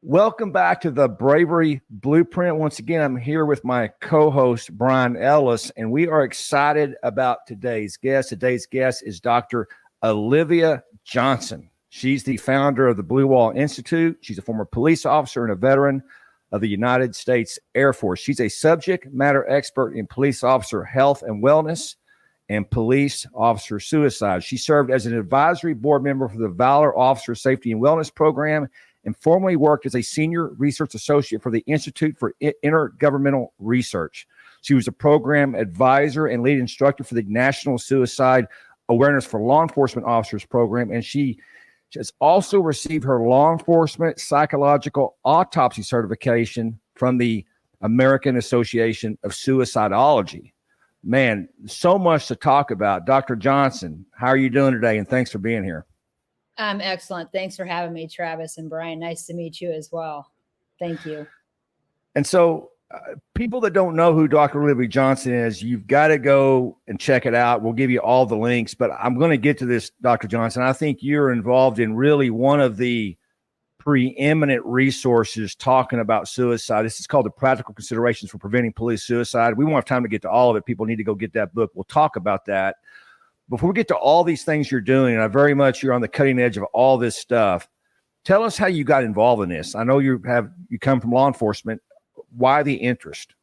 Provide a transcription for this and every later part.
Welcome back to the Bravery Blueprint. Once again, I'm here with my co-host, Brian Ellis, and we are excited about today's guest. Today's guest is Dr. Olivia Johnson. She's the founder of the Blue Wall Institute. She's a former police officer and a veteran of the United States Air Force. She's a subject matter expert in police officer health and wellness and police officer suicide. She served as an advisory board member for the Valor Officer Safety and Wellness Program and formerly worked as a senior research associate for the Institute for Intergovernmental Research. She was a program advisor and lead instructor for the National Suicide Awareness for Law Enforcement Officers program, and she has also received her law enforcement psychological autopsy certification from the American Association of Suicidology. Man, so much to talk about. Dr. Johnson, how are you doing today? And thanks for being here. I'm excellent. Thanks for having me, Travis and Brian. Nice to meet you as well. Thank you. And so people that don't know who Dr. Olivia Johnson is, you've got to go and check it out. We'll give you all the links, but I'm going to get to this, Dr. Johnson. I think you're involved in really one of the preeminent resources talking about suicide. This is called The Practical Considerations for Preventing Police Suicide. We won't have time to get to all of it. People need to go get that book. We'll talk about that. Before we get to all these things you're doing, and you're on the cutting edge of all this stuff, tell us how you got involved in this. I know you come from law enforcement. Why the interest?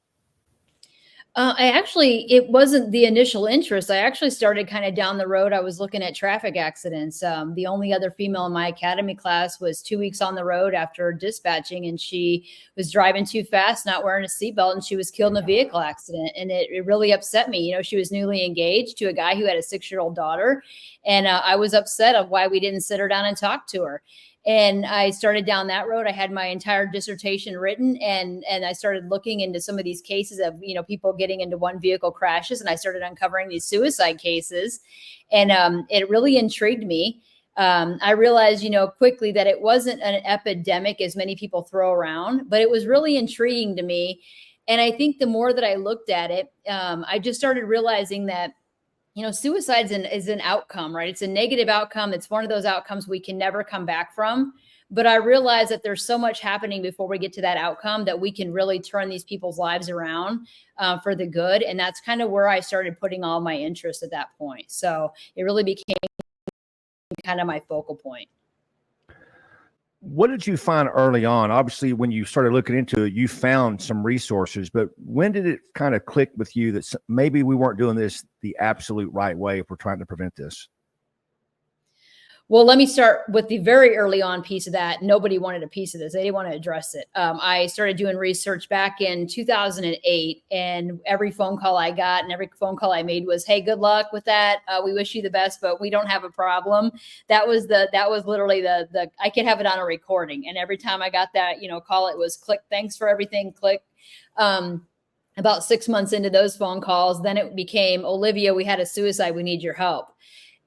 It wasn't the initial interest. I actually started kind of down the road. I was looking at traffic accidents. The only other female in my academy class was 2 weeks on the road after dispatching, and she was driving too fast, not wearing a seatbelt, and she was killed in a vehicle accident. And it really upset me. You know, she was newly engaged to a guy who had a 6-year-old daughter. And I was upset of why we didn't sit her down and talk to her. And I started down that road. I had my entire dissertation written, and I started looking into some of these cases of, people getting into one vehicle crashes, and I started uncovering these suicide cases, and it really intrigued me. I realized, quickly that it wasn't an epidemic as many people throw around, but it was really intriguing to me. And I think the more that I looked at it, I just started realizing that suicide is an outcome, right? It's a negative outcome. It's one of those outcomes we can never come back from. But I realize that there's so much happening before we get to that outcome that we can really turn these people's lives around for the good. And that's kind of where I started putting all my interest at that point. So it really became kind of my focal point. What did you find early on? Obviously, when you started looking into it, you found some resources, but when did it kind of click with you that maybe we weren't doing this the absolute right way if we're trying to prevent this? Well, let me start with the very early on piece of that. Nobody wanted a piece of this. They didn't want to address it. I started doing research back in 2008, and every phone call I got and every phone call I made was, "Hey, good luck with that. We wish you the best, but we don't have a problem." That was literally the I could have it on a recording. And every time I got that, call, it was click, thanks for everything, click. About 6 months into those phone calls, then it became, "Olivia, we had a suicide. We need your help."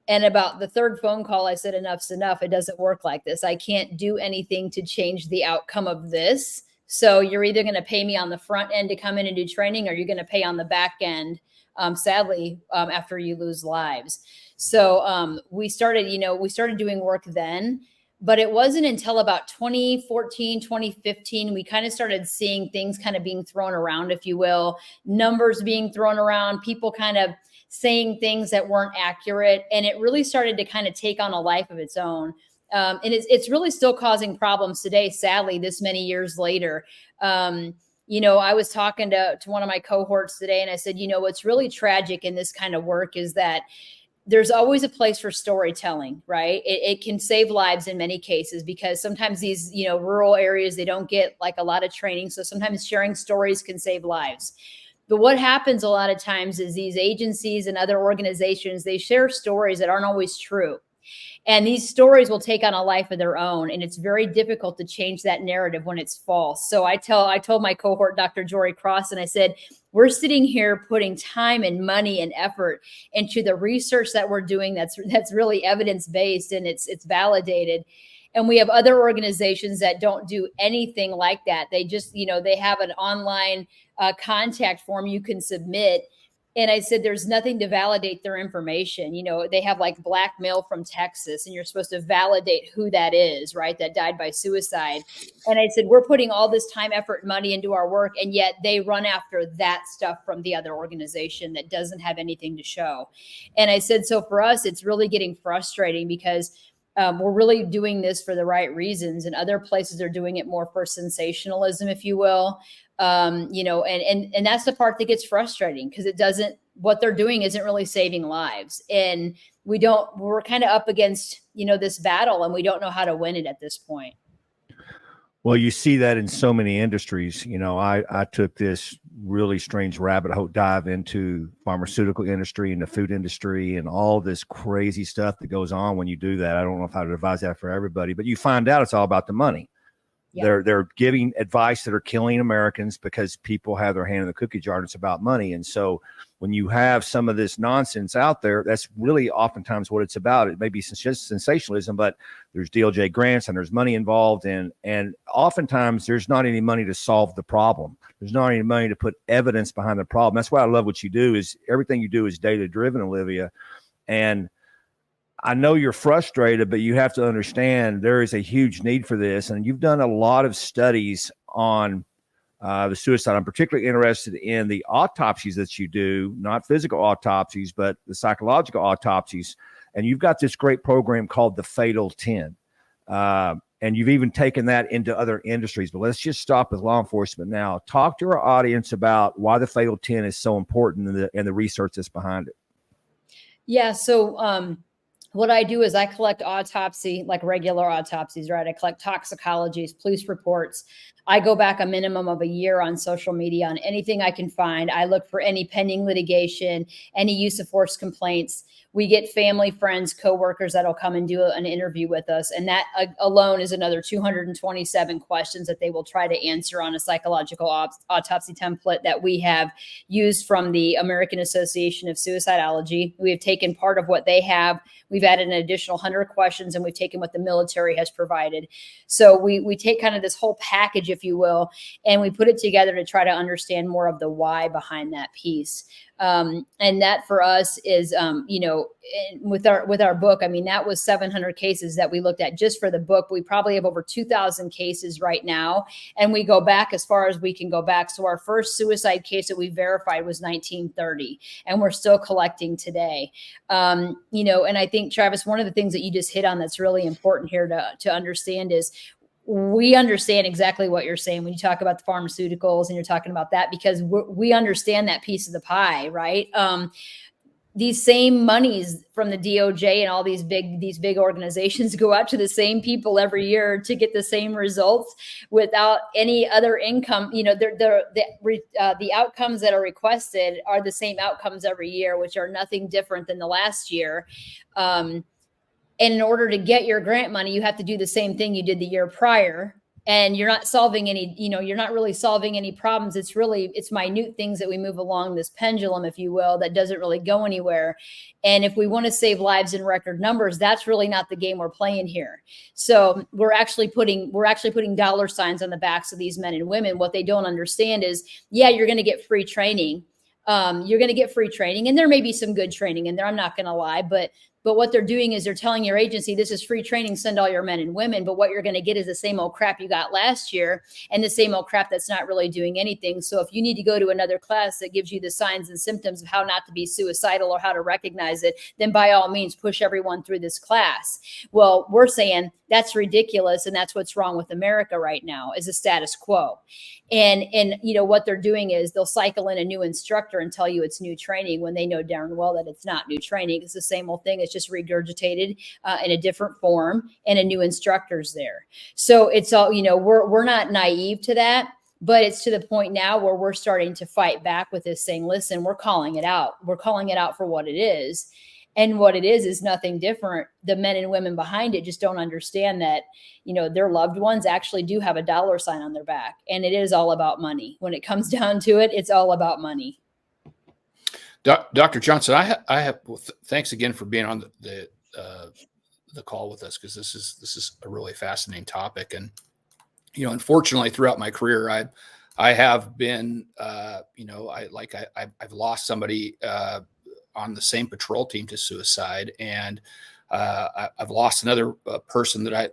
And about the third phone call, I said, "Enough's enough. It doesn't work like this. I can't do anything to change the outcome of this. So you're either going to pay me on the front end to come in and do training, or you're going to pay on the back end, sadly, after you lose lives." So we started doing work then. But it wasn't until about 2014, 2015, we kind of started seeing things kind of being thrown around, if you will, numbers being thrown around, people kind of saying things that weren't accurate. And it really started to kind of take on a life of its own. And it's really still causing problems today, sadly, this many years later. I was talking to one of my cohorts today, and I said, what's really tragic in this kind of work is that there's always a place for storytelling, right? It can save lives in many cases, because sometimes these, rural areas, they don't get like a lot of training. So sometimes sharing stories can save lives. But what happens a lot of times is these agencies and other organizations, they share stories that aren't always true. And these stories will take on a life of their own. And it's very difficult to change that narrative when it's false. So I told my cohort, Dr. Jory Cross, and I said, we're sitting here putting time and money and effort into the research that we're doing that's really evidence-based and it's validated. And we have other organizations that don't do anything like that. They just, they have an online contact form you can submit. And I said, there's nothing to validate their information. You know, they have like blackmail from Texas, and you're supposed to validate who that is, right? That died by suicide. And I said, we're putting all this time, effort, and money into our work, and yet they run after that stuff from the other organization that doesn't have anything to show. And I said, so for us, it's really getting frustrating because we're really doing this for the right reasons, and other places are doing it more for sensationalism, if you will. You know, and that's the part that gets frustrating, because what they're doing isn't really saving lives. And we're kind of up against, you know, this battle, and we don't know how to win it at this point. Well, you see that in so many industries. You know, I took this really strange rabbit hole dive into pharmaceutical industry and the food industry and all this crazy stuff that goes on when you do that. I don't know how to advise that for everybody, but you find out it's all about the money. Yeah. They're giving advice that are killing Americans because people have their hand in the cookie jar, and it's about money. And so when you have some of this nonsense out there, that's really oftentimes what it's about. It may be just sensationalism, but there's DOJ grants and there's money involved. And oftentimes there's not any money to solve the problem. There's not any money to put evidence behind the problem. That's why I love what you do. Is everything you do is data driven, Olivia. And I know you're frustrated, but you have to understand there is a huge need for this. And you've done a lot of studies on the suicide. I'm particularly interested in the autopsies that you do, not physical autopsies, but the psychological autopsies. And you've got this great program called the Fatal 10. And you've even taken that into other industries. But let's just stop with law enforcement now. Talk to our audience about why the Fatal 10 is so important and the research that's behind it. Yeah. So, what I do is I collect autopsy, like regular autopsies, right? I collect toxicologies, police reports. I go back a minimum of a year on social media on anything I can find. I look for any pending litigation, any use of force complaints. We get family, friends, coworkers that'll come and do an interview with us. And that alone is another 227 questions that they will try to answer on a psychological autopsy template that we have used from the American Association of Suicidology. We have taken part of what they have. We've added an additional 100 questions, and we've taken what the military has provided. So we take kind of this whole package, if you will, and we put it together to try to understand more of the why behind that piece. And that for us is, you know, with our book, I mean, that was 700 cases that we looked at just for the book. We probably have over 2,000 cases right now, and we go back as far as we can go back. So our first suicide case that we verified was 1930, and we're still collecting today. You know, and I think, Travis, one of the things that you just hit on that's really important here to understand is we understand exactly what you're saying when you talk about the pharmaceuticals and you're talking about that, because we understand that piece of the pie, right? These same monies from the DOJ and all these big organizations go out to the same people every year to get the same results without any other income. You know, the outcomes that are requested are the same outcomes every year, which are nothing different than the last year. And in order to get your grant money, you have to do the same thing you did the year prior. And you're not solving any, you know, you're not really solving any problems. It's minute things that we move along this pendulum, if you will, that doesn't really go anywhere. And if we want to save lives in record numbers, that's really not the game we're playing here. So we're actually putting dollar signs on the backs of these men and women. What they don't understand is, yeah, you're going to get free training. You're going to get free training, and there may be some good training in there. I'm not going to lie, but what they're doing is they're telling your agency, this is free training, send all your men and women. But what you're going to get is the same old crap you got last year, and the same old crap that's not really doing anything. So if you need to go to another class that gives you the signs and symptoms of how not to be suicidal or how to recognize it, then by all means, push everyone through this class. Well, we're saying that's ridiculous. And that's what's wrong with America right now, is the status quo. And you know, what they're doing is they'll cycle in a new instructor and tell you it's new training when they know darn well that it's not new training. It's the same old thing. It's just regurgitated in a different form, and a new instructor's there. So it's all, you know, we're not naive to that, but it's to the point now where we're starting to fight back with this, saying, listen, we're calling it out. We're calling it out for what it is. And what it is nothing different. The men and women behind it just don't understand that, you know, their loved ones actually do have a dollar sign on their back. And it is all about money. When it comes down to it, it's all about money. Dr. Johnson, I have thanks again for being on the call with us, because this is a really fascinating topic. And, you know, unfortunately, throughout my career, I have been, I've lost somebody on the same patrol team to suicide, and I've lost another person that I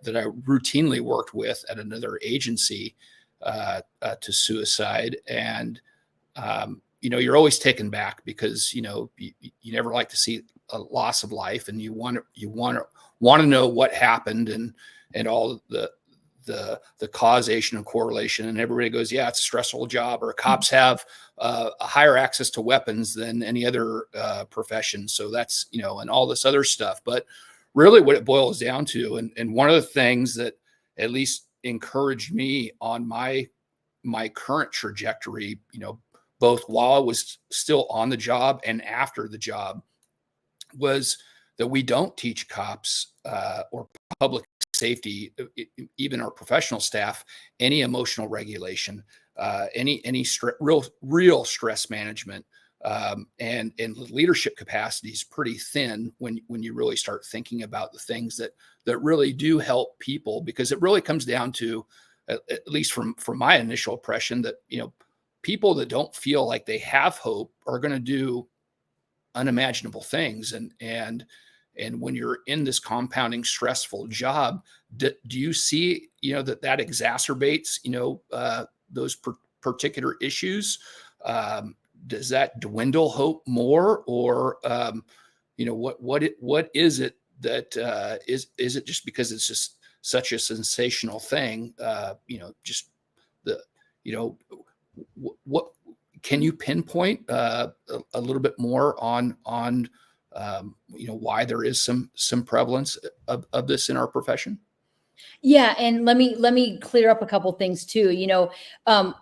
routinely worked with at another agency to suicide. And you're always taken back because you never like to see a loss of life, and you want to know what happened and all the causation and correlation. And everybody goes, yeah, it's a stressful job, or cops have a higher access to weapons than any other profession. So that's, and all this other stuff. But really what it boils down to, and one of the things that at least encouraged me on my current trajectory, both while I was still on the job and after the job, was that we don't teach cops or public safety, even our professional staff, any emotional regulation, any real stress management, and leadership capacity is pretty thin when you really start thinking about the things that really do help people, because it really comes down to, at least from my initial impression, that people that don't feel like they have hope are going to do unimaginable things, and when you're in this compounding stressful job, do you see that exacerbates those particular issues? Does that dwindle hope more, or what is it that is it just because it's just such a sensational thing? What can you pinpoint a little bit more on why there is some prevalence of this in our profession? Yeah, and let me clear up a couple things too.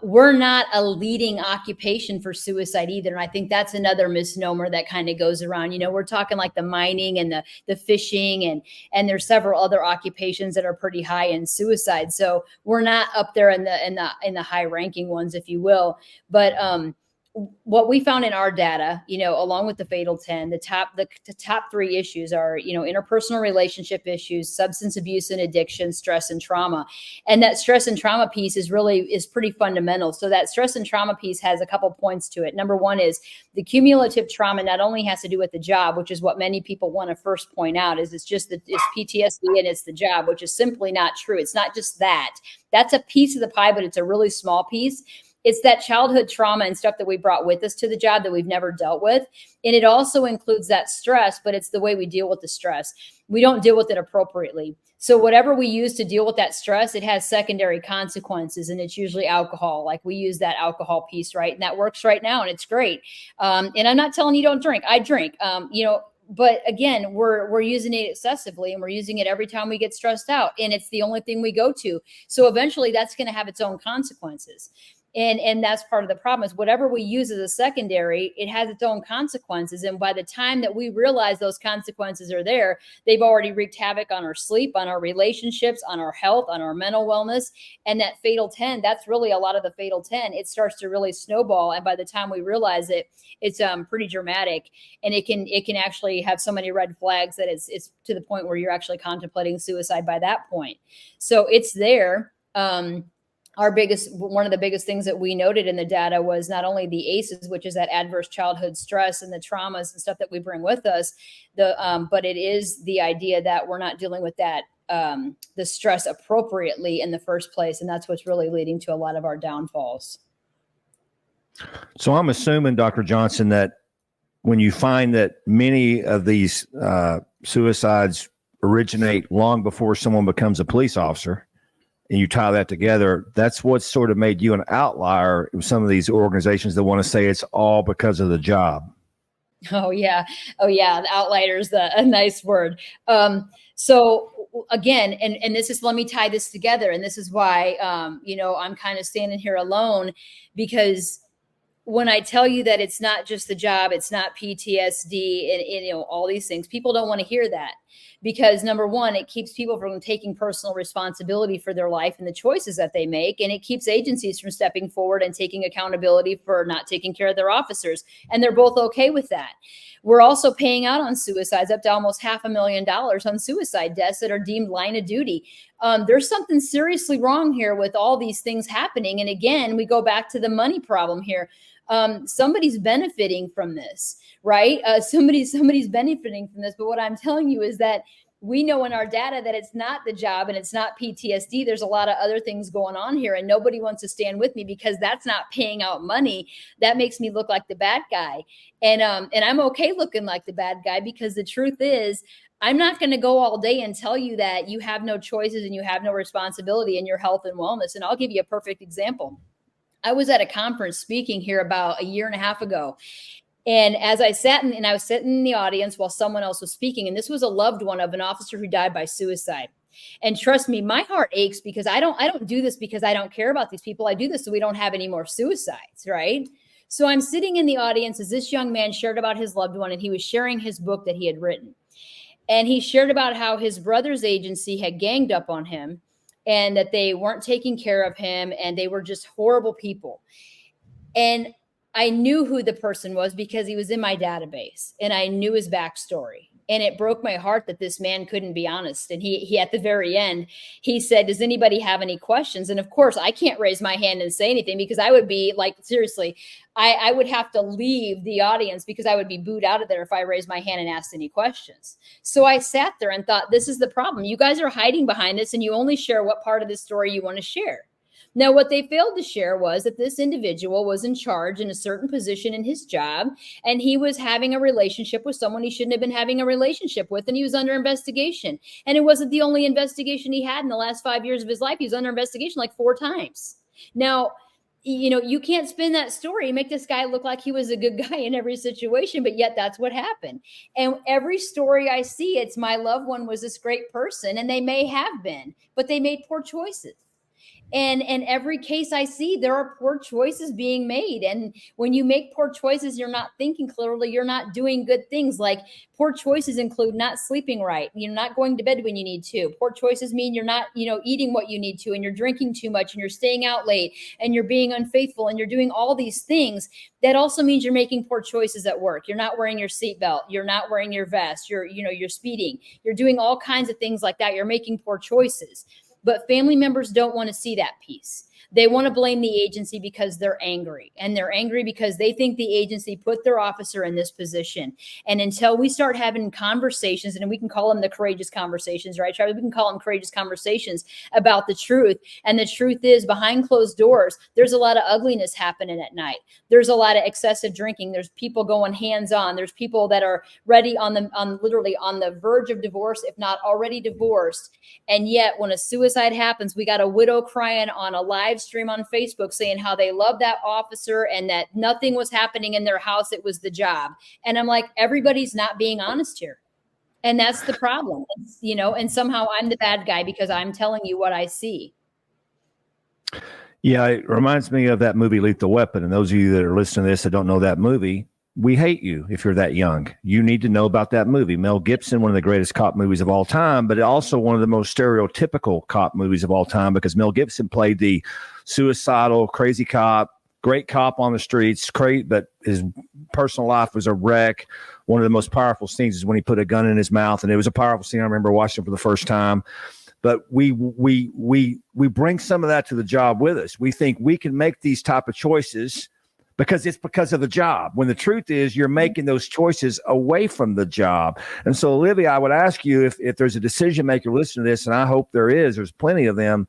We're not a leading occupation for suicide either, and I think that's another misnomer that kind of goes around. We're talking like the mining and the fishing, and there's several other occupations that are pretty high in suicide. So we're not up there in the high ranking ones, if you will. But what we found in our data, along with the fatal 10, the top three issues are, interpersonal relationship issues, substance abuse and addiction, stress and trauma. And that stress and trauma piece is pretty fundamental. So that stress and trauma piece has a couple points to it. Number one is the cumulative trauma not only has to do with the job, which is what many people want to first point out, is it's PTSD and it's the job, which is simply not true. It's not just that. That's a piece of the pie, but it's a really small piece. It's that childhood trauma and stuff that we brought with us to the job that we've never dealt with. And it also includes that stress, but it's the way we deal with the stress. We don't deal with it appropriately. So whatever we use to deal with that stress, it has secondary consequences, and it's usually alcohol. Like we use that alcohol piece, right? And that works right now, and it's great. And I'm not telling you don't drink. I drink, but again, we're using it excessively, and we're using it every time we get stressed out, and it's the only thing we go to. So eventually that's going to have its own consequences. And that's part of the problem, is whatever we use as a secondary, it has its own consequences. And by the time that we realize those consequences are there, they've already wreaked havoc on our sleep, on our relationships, on our health, on our mental wellness. And that fatal 10, that's really a lot of the fatal 10. It starts to really snowball. And by the time we realize it, it's pretty dramatic. And it can actually have so many red flags that it's to the point where you're actually contemplating suicide by that point. So it's there. One of the biggest things that we noted in the data was not only the ACEs, which is that adverse childhood stress and the traumas and stuff that we bring with us, but it is the idea that we're not dealing with that, the stress appropriately in the first place. And that's what's really leading to a lot of our downfalls. So I'm assuming, Dr. Johnson, that when you find that many of these suicides originate long before someone becomes a police officer, and you tie that together, that's what sort of made you an outlier in some of these organizations that want to say it's all because of the job. Oh yeah. The outlier is a nice word. So again, and this is, let me tie this together. And this is why, I'm kind of standing here alone, because when I tell you that it's not just the job, it's not PTSD and all these things, people don't want to hear that. because number one, it keeps people from taking personal responsibility for their life and the choices that they make. And it keeps agencies from stepping forward and taking accountability for not taking care of their officers. And they're both okay with that. We're also paying out on suicides up to almost $500,000 on suicide deaths that are deemed line of duty. There's something seriously wrong here with all these things happening. And again, we go back to the money problem here. Somebody's benefiting from this, right? Somebody's benefiting from this. But what I'm telling you is that we know in our data that it's not the job and it's not PTSD. There's a lot of other things going on here, and nobody wants to stand with me because that's not paying out money. That makes me look like the bad guy. And I'm okay looking like the bad guy, because the truth is, I'm not going to go all day and tell you that you have no choices and you have no responsibility in your health and wellness. And I'll give you a perfect example. I was at a conference speaking here about a year and a half ago. And as I sat and I was sitting in the audience while someone else was speaking, and this was a loved one of an officer who died by suicide. And trust me, my heart aches, because I don't do this because I don't care about these people. I do this so we don't have any more suicides, right? So I'm sitting in the audience as this young man shared about his loved one, and he was sharing his book that he had written. And he shared about how his brother's agency had ganged up on him and that they weren't taking care of him and they were just horrible people. And I knew who the person was because he was in my database and I knew his backstory. And it broke my heart that this man couldn't be honest. And he at the very end, he said, does anybody have any questions? And of course, I can't raise my hand and say anything, because I would be like, seriously, I would have to leave the audience because I would be booed out of there if I raised my hand and asked any questions. So I sat there and thought, this is the problem. You guys are hiding behind this and you only share what part of the story you want to share. Now, what they failed to share was that this individual was in charge in a certain position in his job, and he was having a relationship with someone he shouldn't have been having a relationship with, and he was under investigation. And it wasn't the only investigation he had in the last 5 years of his life. He was under investigation like 4 times. Now, you know, you can't spin that story and make this guy look like he was a good guy in every situation, but yet that's what happened. And every story I see, it's my loved one was this great person, and they may have been, but they made poor choices. And every case I see, there are poor choices being made. And when you make poor choices, you're not thinking clearly, you're not doing good things. Like poor choices include not sleeping right. You're not going to bed when you need to. Poor choices mean you're not, eating what you need to, and you're drinking too much, and you're staying out late, and you're being unfaithful, and you're doing all these things. That also means you're making poor choices at work. You're not wearing your seatbelt. You're not wearing your vest. You're speeding. You're doing all kinds of things like that. You're making poor choices. But family members don't want to see that piece. They want to blame the agency because they're angry, and they're angry because they think the agency put their officer in this position. And until we start having conversations, and we can call them the courageous conversations, right, Travis? We can call them courageous conversations about the truth. And the truth is, behind closed doors, there's a lot of ugliness happening at night. There's a lot of excessive drinking. There's people going hands-on. There's people that are ready literally on the verge of divorce, if not already divorced. And yet when a suicide happens, we got a widow crying on a live stream on Facebook saying how they love that officer and that nothing was happening in their house. It was the job. And I'm like, everybody's not being honest here. And that's the problem, and somehow I'm the bad guy because I'm telling you what I see. Yeah, it reminds me of that movie Lethal Weapon. And those of you that are listening to this that don't know that movie, we hate you if you're that young. You need to know about that movie. Mel Gibson, one of the greatest cop movies of all time, but also one of the most stereotypical cop movies of all time, because Mel Gibson played the suicidal, crazy cop, great cop on the streets, but his personal life was a wreck. One of the most powerful scenes is when he put a gun in his mouth, and it was a powerful scene. I remember watching it for the first time. But we bring some of that to the job with us. We think we can make these type of choices because it's because of the job, when the truth is you're making those choices away from the job. And so, Olivia, I would ask you, if there's a decision maker listening to this, and I hope there's plenty of them,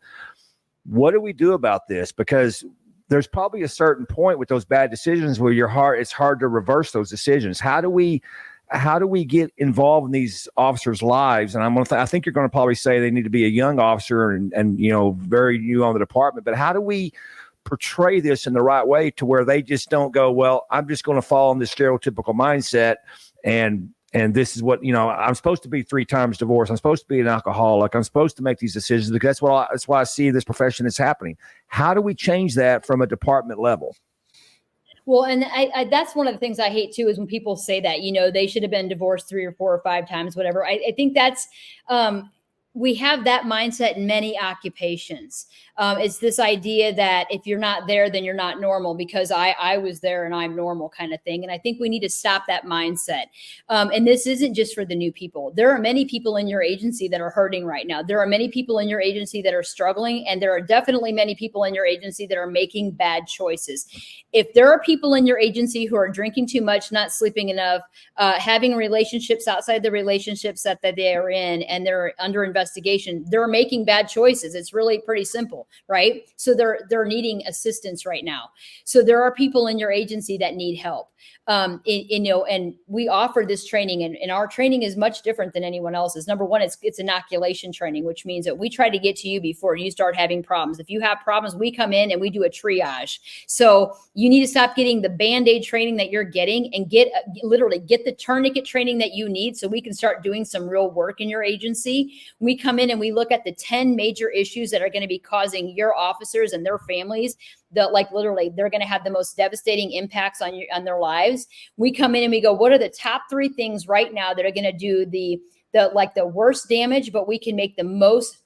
what do we do about this? Because there's probably a certain point with those bad decisions where it's hard to reverse those decisions. How do we get involved in these officers' lives? And I think you're going to probably say they need to be a young officer and very new on the department, but how do we portray this in the right way to where they just don't go, well, I'm just going to fall in this stereotypical mindset and this is what, I'm supposed to be 3 times divorced. I'm supposed to be an alcoholic. I'm supposed to make these decisions because that's why I see this profession is happening. How do we change that from a department level? Well, and that's one of the things I hate too, is when people say that, they should have been divorced 3 or 4 or 5 times, whatever. I think that's, we have that mindset in many occupations. It's this idea that if you're not there, then you're not normal, because I was there and I'm normal kind of thing. And I think we need to stop that mindset. And this isn't just for the new people. There are many people in your agency that are hurting right now. There are many people in your agency that are struggling. And there are definitely many people in your agency that are making bad choices. If there are people in your agency who are drinking too much, not sleeping enough, having relationships outside the relationships that they are in, and they're under investigation, they're making bad choices. It's really pretty simple, right? So they're needing assistance right now. So there are people in your agency that need help. And we offer this training, and our training is much different than anyone else's. Number one, it's inoculation training, which means that we try to get to you before you start having problems. If you have problems, we come in and we do a triage. So you need to stop getting the Band-Aid training that you're getting and literally get the tourniquet training that you need, so we can start doing some real work in your agency. We come in and we look at the 10 major issues that are going to be causing your officers and their families, that literally they're going to have the most devastating impacts on their lives. We come in and we go, what are the top 3 things right now that are going to do the worst damage, but we can make the most,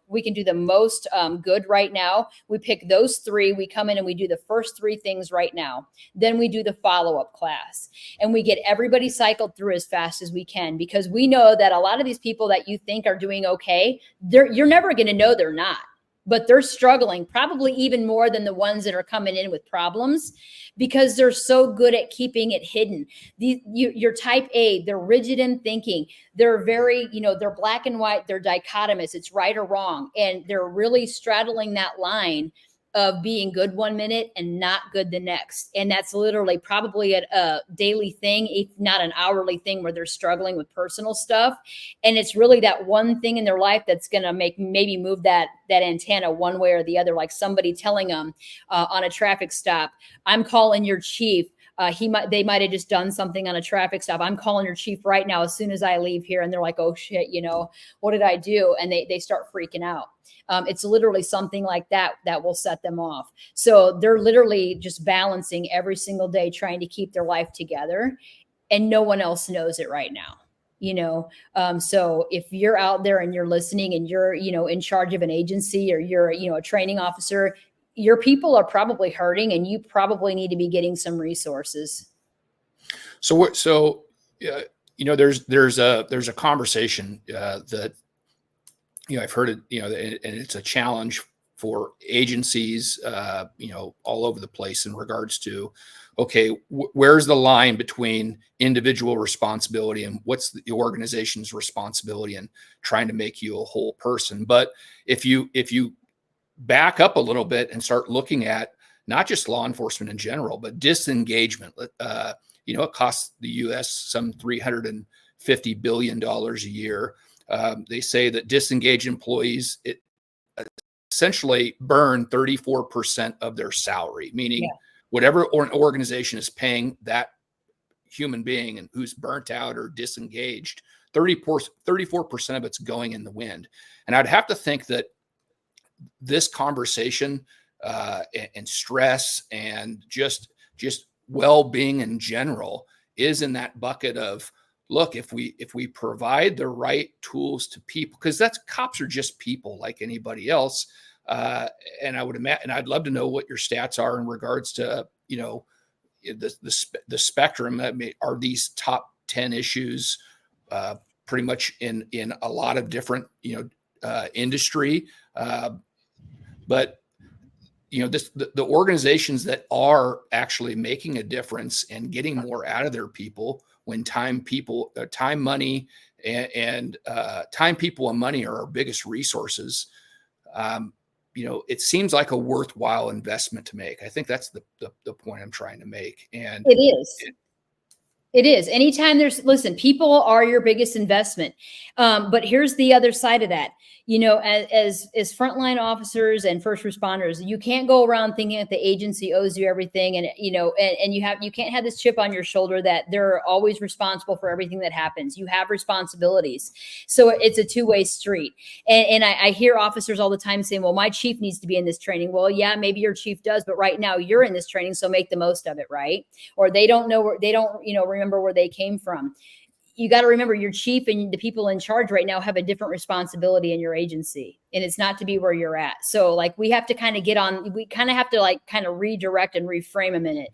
we can do the most good right now. We pick those 3. We come in and we do the first 3 things right now. Then we do the follow-up class, and we get everybody cycled through as fast as we can, because we know that a lot of these people that you think are doing okay, you're never going to know they're not. But they're struggling probably even more than the ones that are coming in with problems, because they're so good at keeping it hidden. Your type A, they're rigid in thinking. They're very, they're black and white. They're dichotomous. It's right or wrong. And they're really straddling that line of being good one minute and not good the next. And that's literally probably a daily thing, if not an hourly thing, where they're struggling with personal stuff. And it's really that one thing in their life that's going to maybe move that antenna one way or the other, like somebody telling them on a traffic stop, I'm calling your chief. They might have just done something on a traffic stop. I'm calling your chief right now as soon as I leave here. And they're like, oh shit, what did I do? And they start freaking out. It's literally something like that will set them off. So they're literally just balancing every single day, trying to keep their life together, and no one else knows it right now. So if you're out there and you're listening and you're, in charge of an agency, or you're, a training officer, your people are probably hurting, and you probably need to be getting some resources. There's a conversation that, I've heard it, and it's a challenge for agencies, all over the place in regards to, okay, where's the line between individual responsibility and what's the organization's responsibility, and trying to make you a whole person. But if you back up a little bit and start looking at not just law enforcement in general, but disengagement, it costs the U.S. some $350 billion a year. They say that disengaged employees essentially burn 34% of their salary, meaning whatever an organization is paying that human being and who's burnt out or disengaged, 34% of it's going in the wind. And I'd have to think that this conversation and stress and just well-being in general is in that bucket of, look, if we provide the right tools to people, because cops are just people like anybody else. And I would imagine, and I'd love to know what your stats are in regards to, the spectrum. I mean, are these top 10 issues pretty much in a lot of different, industry? But the organizations that are actually making a difference and getting more out of their people, when time, people, money, and time, people, and money are our biggest resources. It seems like a worthwhile investment to make. I think that's the point I'm trying to make. And it is. It is. Anytime listen, people are your biggest investment. But here's the other side of that. you know, as frontline officers and first responders, you can't go around thinking that the agency owes you everything. And, you know, and you can't have this chip on your shoulder that they're always responsible for everything that happens. You have responsibilities. So it's a two-way street. And I hear officers all the time saying, well, my chief needs to be in this training. Well, yeah, maybe your chief does, but right now you're in this training, so make the most of it, right? Or they don't know where, they don't, you know, remember where they came from. You got to remember your chief and the people in charge right now have a different responsibility in your agency, and it's not to be where you're at. So like, we have to kind of we kind of have to like kind of redirect and reframe a minute.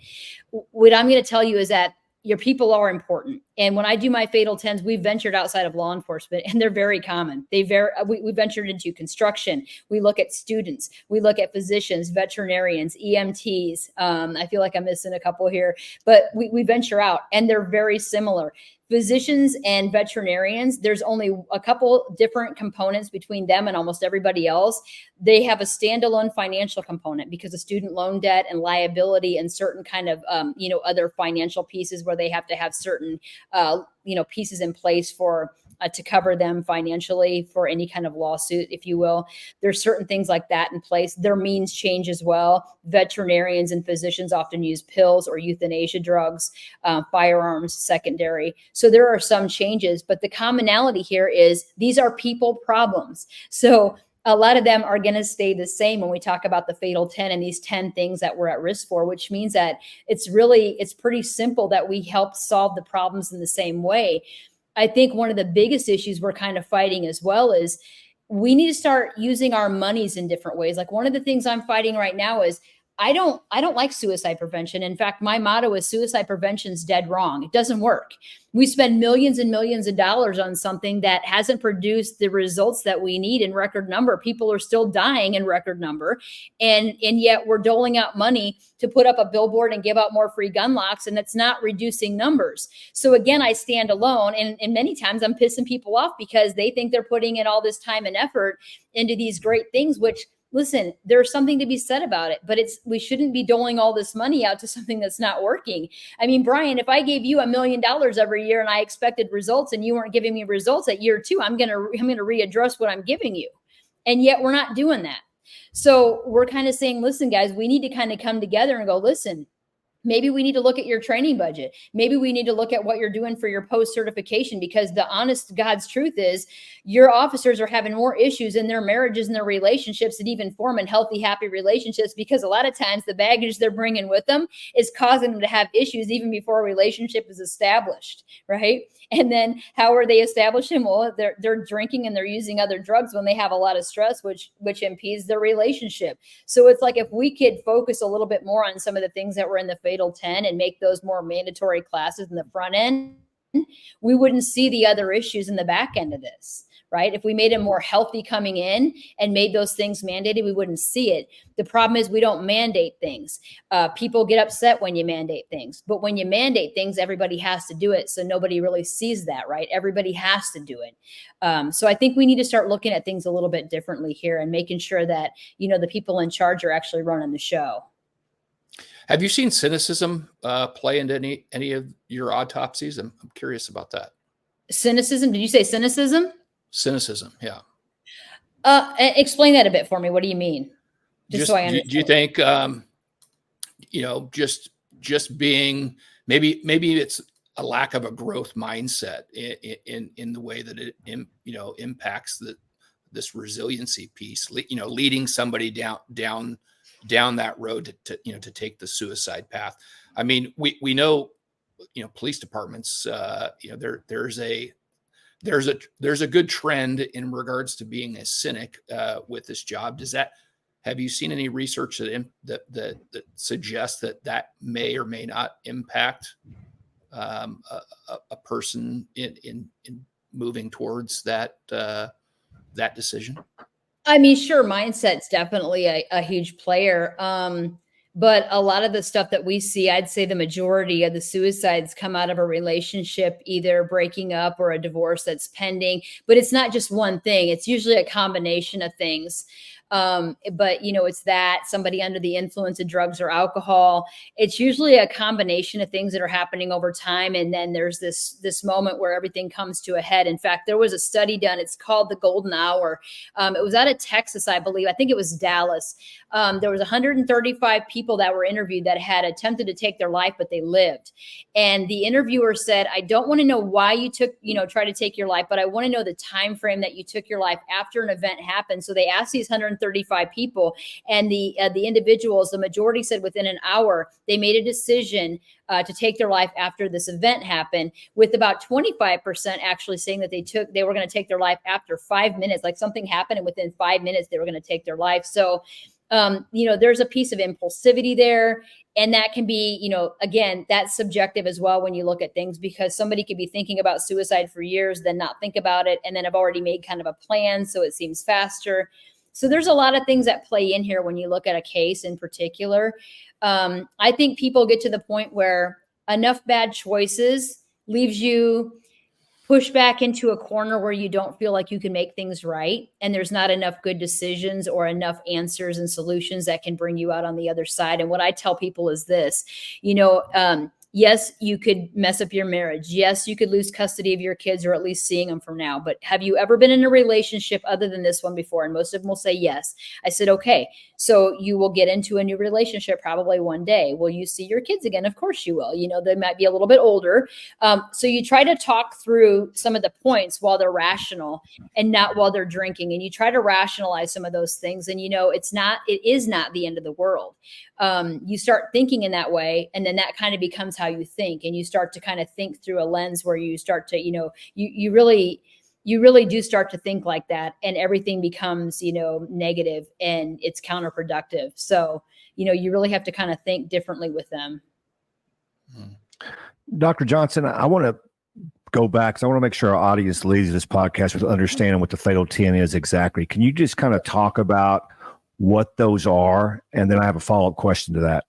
What I'm going to tell you is that your people are important. And when I do my fatal 10s, we've ventured outside of law enforcement, and they're very common. We ventured into construction. We look at students. We look at physicians, veterinarians, EMTs. I feel like I'm missing a couple here, but we venture out, and they're very similar. Physicians and veterinarians, there's only a couple different components between them and almost everybody else. They have a standalone financial component because of student loan debt and liability and certain kind of, you know, other financial pieces where they have to have certain, you know, pieces in place for to cover them financially for any kind of lawsuit, if you will. There's certain things like that in place. Their means change as well. Veterinarians and physicians often use pills or euthanasia drugs, firearms, secondary. So there are some changes, but the commonality here is these are people problems. So a lot of them are going to stay the same when we talk about the fatal 10 and these 10 things that we're at risk for, which means that it's pretty simple that we help solve the problems in the same way. I think one of the biggest issues we're kind of fighting as well is we need to start using our monies in different ways. Like, one of the things I'm fighting right now is I don't like suicide prevention. In fact, my motto is suicide prevention's dead wrong. It doesn't work. We spend millions and millions of dollars on something that hasn't produced the results that we need in record number. People are still dying in record number. And yet we're doling out money to put up a billboard and give out more free gun locks, and that's not reducing numbers. So again, I stand alone, and many times I'm pissing people off because they think they're putting in all this time and effort into these great things, which, listen, there's something to be said about it, but we shouldn't be doling all this money out to something that's not working. I mean, Brian, if I gave you $1 million every year and I expected results and you weren't giving me results at year 2, I'm going to readdress what I'm giving you. And yet we're not doing that. So we're kind of saying, listen, guys, we need to kind of come together and go, listen, maybe we need to look at your training budget. Maybe we need to look at what you're doing for your post-certification, because the honest God's truth is your officers are having more issues in their marriages and their relationships and even forming healthy, happy relationships, because a lot of times the baggage they're bringing with them is causing them to have issues even before a relationship is established, right? And then how are they establishing? Well, they're drinking and they're using other drugs when they have a lot of stress, which impedes their relationship. So it's like, if we could focus a little bit more on some of the things that were in the fatal 10 and make those more mandatory classes in the front end, we wouldn't see the other issues in the back end of this, right? If we made it more healthy coming in and made those things mandated, we wouldn't see it. The problem is we don't mandate things. People get upset when you mandate things, but when you mandate things, everybody has to do it. So nobody really sees that, right? Everybody has to do it. So I think we need to start looking at things a little bit differently here and making sure that, you know, the people in charge are actually running the show. Have you seen cynicism play into any of your autopsies? I'm curious about that. Cynicism? Did you say cynicism? Cynicism, yeah. Explain that a bit for me. What do you mean? Just so I understand. Do you think, you know, just being, maybe it's a lack of a growth mindset in the way that it, you know, impacts this resiliency piece, you know, leading somebody down that road to take the suicide path. I mean, we know, you know, police departments, you know, there's a good trend in regards to being a cynic with this job. Have you seen any research that suggests that may or may not impact a person in moving towards that decision? I mean, sure, mindset's definitely a huge player. But a lot of the stuff that we see, I'd say the majority of the suicides come out of a relationship, either breaking up or a divorce that's pending. But it's not just one thing. It's usually a combination of things. But, it's that somebody under the influence of drugs or alcohol. It's usually a combination of things that are happening over time. And then there's this moment where everything comes to a head. In fact, there was a study done. It's called the Golden Hour. It was out of Texas, I believe. I think it was Dallas. There was 135 people that were interviewed that had attempted to take their life, but they lived. And the interviewer said, I don't want to know why you try to take your life, but I want to know the time frame that you took your life after an event happened. So they asked these 135 people, and the individuals, the majority said within an hour, they made a decision to take their life after this event happened, with about 25% actually saying that they were going to take their life after 5 minutes, like something happened and within 5 minutes they were going to take their life. So, there's a piece of impulsivity there. And that can be, again, that's subjective as well when you look at things, because somebody could be thinking about suicide for years, then not think about it, and then have already made kind of a plan, so it seems faster. So there's a lot of things that play in here when you look at a case in particular. I think people get to the point where enough bad choices leaves you pushed back into a corner where you don't feel like you can make things right. And there's not enough good decisions or enough answers and solutions that can bring you out on the other side. And what I tell people is this, yes, you could mess up your marriage. Yes, you could lose custody of your kids, or at least seeing them from now. But have you ever been in a relationship other than this one before? And most of them will say yes. I said, okay, so you will get into a new relationship probably one day. Will you see your kids again? Of course you will. They might be a little bit older. So you try to talk through some of the points while they're rational and not while they're drinking. And you try to rationalize some of those things. And, it is not the end of the world. You start thinking in that way, and then that kind of becomes how you think, and you start to kind of think through a lens where you start to, you really do start to think like that, and everything becomes, negative, and it's counterproductive. So, you really have to kind of think differently with them. Dr. Johnson, I want to go back because I want to make sure our audience leaves this podcast with understanding what the Fatal 10 is exactly. Can you just kind of talk about what those are? And then I have a follow-up question to that.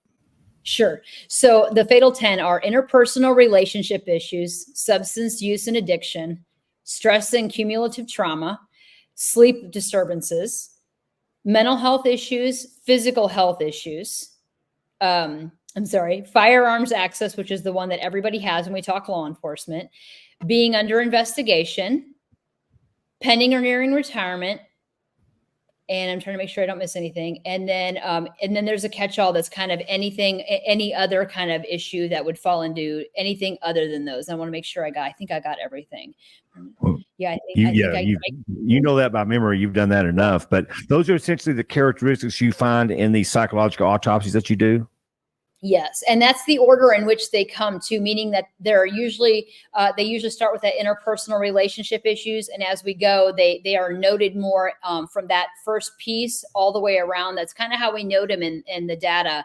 Sure. So the Fatal 10 are interpersonal relationship issues, substance use and addiction, stress and cumulative trauma, sleep disturbances, mental health issues, physical health issues. Firearms access, which is the one that everybody has when we talk law enforcement, being under investigation, pending or nearing retirement. And I'm trying to make sure I don't miss anything. And then there's a catch-all that's kind of any other kind of issue that would fall into anything other than those. I want to make sure I think I got everything. Yeah. You know that by memory. You've done that enough, but those are essentially the characteristics you find in these psychological autopsies that you do. Yes. And that's the order in which they come to, meaning that they usually start with that interpersonal relationship issues. And as we go, they are noted more from that first piece all the way around. That's kind of how we note them in the data.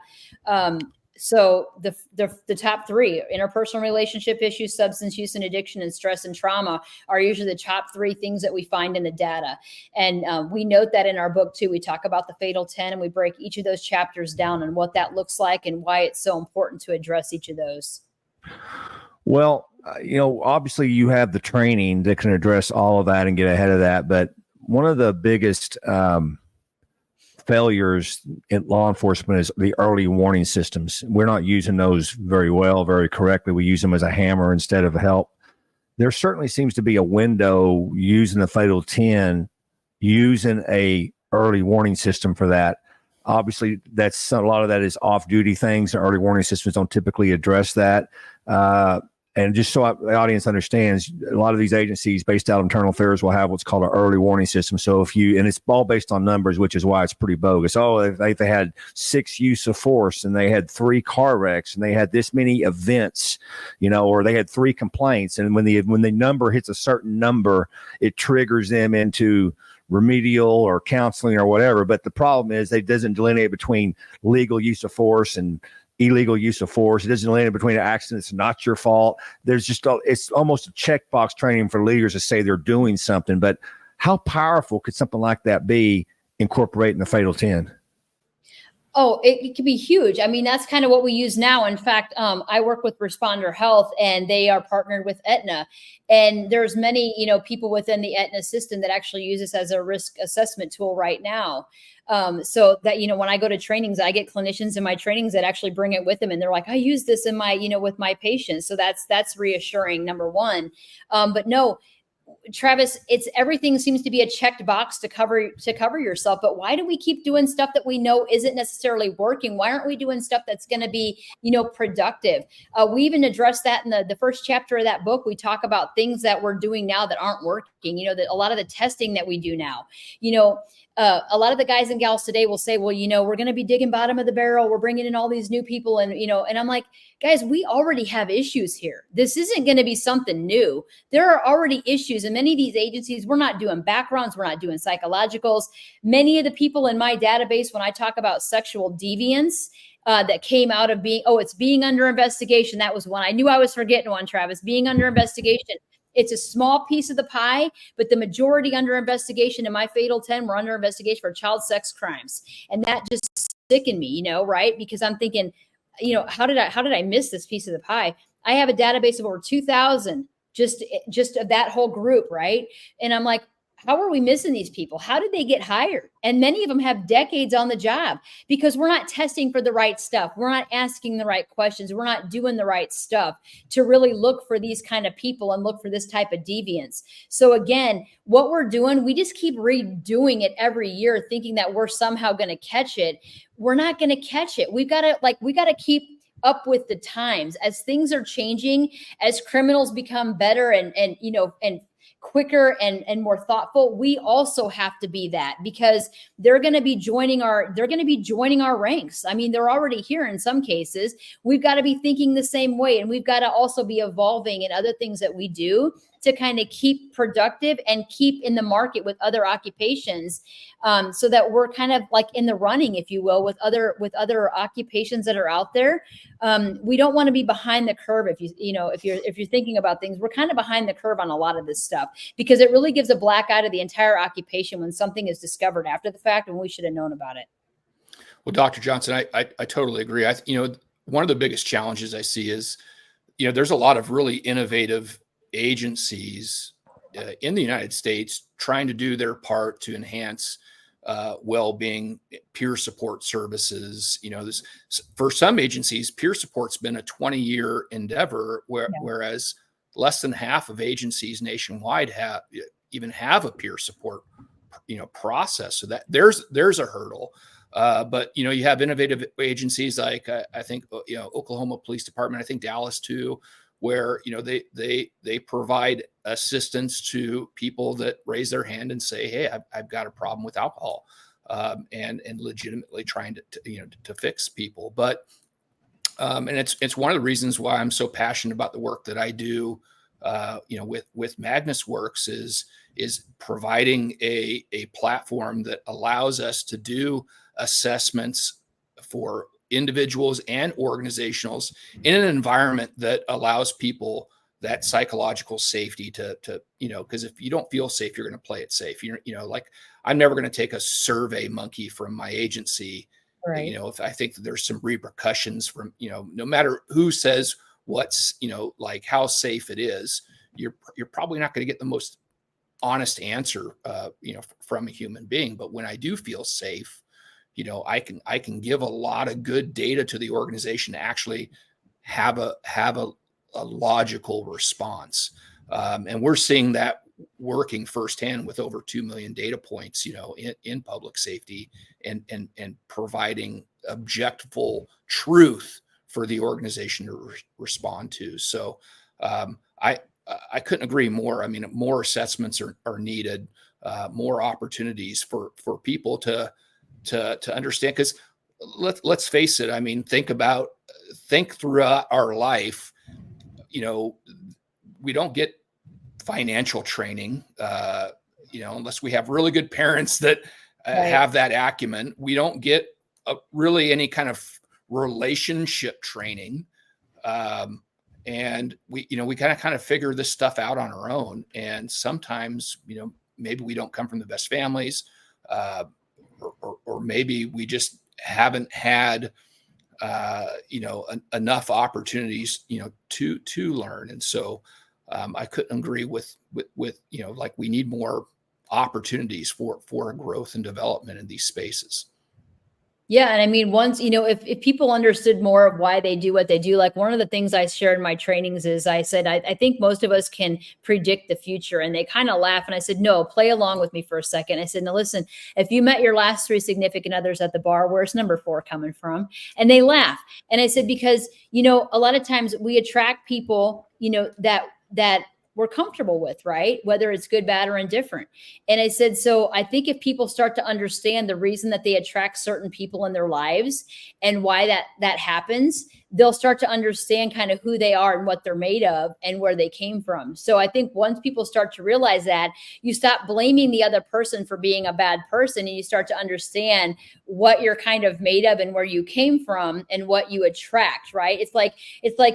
So the top three, interpersonal relationship issues, substance use and addiction, and stress and trauma, are usually the top three things that we find in the data. And we note that in our book too. We talk about the Fatal 10, and we break each of those chapters down and what that looks like and why it's so important to address each of those. Well, obviously you have the training that can address all of that and get ahead of that. But one of the biggest failures in law enforcement is the early warning systems. We're not using those very correctly. We use them as a hammer instead of help. There certainly seems to be a window using the Fatal 10, using a early warning system for that. Obviously, that's a lot of that is off-duty things. Early warning systems don't typically address that. And just so the audience understands, a lot of these agencies based out of internal affairs will have what's called an early warning system. So and it's all based on numbers, which is why it's pretty bogus. Oh, if they had 6 use of force and they had 3 car wrecks and they had this many events, or they had 3 complaints. And when the number hits a certain number, it triggers them into remedial or counseling or whatever. But the problem is it doesn't delineate between legal use of force and illegal use of force. It doesn't delineate between an accident. It's not your fault. It's almost a checkbox training for leaders to say they're doing something. But how powerful could something like that be incorporating the Fatal 10? Oh, it can be huge. I mean, that's kind of what we use now. In fact, I work with Responder Health, and they are partnered with Aetna. And there's many, people within the Aetna system that actually use this as a risk assessment tool right now. So that, when I go to trainings, I get clinicians in my trainings that actually bring it with them, and they're like, I use this in my, with my patients. So that's reassuring, number one. But no, Travis, it's everything seems to be a checked box to cover yourself. But why do we keep doing stuff that we know isn't necessarily working? Why aren't we doing stuff that's going to be, productive? We even address that in the first chapter of that book. We talk about things that we're doing now that aren't working. That a lot of the testing that we do now, a lot of the guys and gals today will say, well, we're going to be digging bottom of the barrel. We're bringing in all these new people. And I'm like, guys, we already have issues here. This isn't going to be something new. There are already issues in many of these agencies. We're not doing backgrounds. We're not doing psychologicals. Many of the people in my database, when I talk about sexual deviance, that came out of it's being under investigation. That was one. I knew I was forgetting one, Travis, being under investigation. It's a small piece of the pie, but the majority under investigation in my Fatal 10 were under investigation for child sex crimes. And that just sickened me, right? Because I'm thinking, how did I miss this piece of the pie? I have a database of over 2,000 just of that whole group, right? And I'm like, how are we missing these people? How did they get hired? And many of them have decades on the job because we're not testing for the right stuff. We're not asking the right questions. We're not doing the right stuff to really look for these kind of people and look for this type of deviance. So again, what we're doing, we just keep redoing it every year, thinking that we're somehow going to catch it. We're not going to catch it. We got to keep up with the times as things are changing, as criminals become better and quicker and more thoughtful. We also have to be that because they're going to be joining our ranks. I mean, they're already here in some cases. We've got to be thinking the same way, and we've got to also be evolving in other things that we do to kind of keep productive and keep in the market with other occupations, so that we're kind of like in the running, if you will, with other occupations that are out there. We don't want to be behind the curve. If you're thinking about things, we're kind of behind the curve on a lot of this stuff because it really gives a black eye to the entire occupation when something is discovered after the fact and we should have known about it. Well, Dr. Johnson, I totally agree. One of the biggest challenges I see is, there's a lot of really innovative agencies in the United States trying to do their part to enhance well-being, peer support services. For some agencies, peer support's been a 20-year endeavor, whereas less than half of agencies nationwide have a peer support, process. So that there's a hurdle. But you have innovative agencies like I think Oklahoma Police Department, I think Dallas too, where they provide assistance to people that raise their hand and say, hey, I've got a problem with alcohol, and legitimately trying to fix people. But and it's one of the reasons why I'm so passionate about the work that I do, with Magnus Works is providing a platform that allows us to do assessments for individuals and organizationals in an environment that allows people that psychological safety to because if you don't feel safe, you're going to play it safe. Like I'm never going to take a survey monkey from my agency. Right. If I think that there's some repercussions from, no matter who says what's, like how safe it is, you're probably not going to get the most honest answer, from a human being. But when I do feel safe, I can give a lot of good data to the organization to actually have a logical response. And we're seeing that working firsthand with over 2 million data points, in public safety and providing objective truth for the organization to respond to. So I couldn't agree more. I mean, more assessments are needed, more opportunities for people to understand, because let's face it. I mean, think throughout our life, we don't get financial training, unless we have really good parents that have that acumen. We don't get really any kind of relationship training. And we kind of figure this stuff out on our own. And sometimes, maybe we don't come from the best families, or maybe we just haven't had enough opportunities to learn. And so I couldn't agree with like we need more opportunities for growth and development in these spaces. Yeah. And I mean, once, if people understood more of why they do what they do, like one of the things I shared in my trainings is I said, I think most of us can predict the future. And they kind of laugh. And I said, no, play along with me for a second. I said, now listen, if you met your last 3 significant others at the bar, where's number 4 coming from? And they laugh. And I said, because, a lot of times we attract people, that we're comfortable with, right? Whether it's good, bad, or indifferent. And I said, so I think if people start to understand the reason that they attract certain people in their lives and why that happens, they'll start to understand kind of who they are and what they're made of and where they came from. So I think once people start to realize that, you stop blaming the other person for being a bad person, and you start to understand what you're kind of made of and where you came from and what you attract, right? It's like,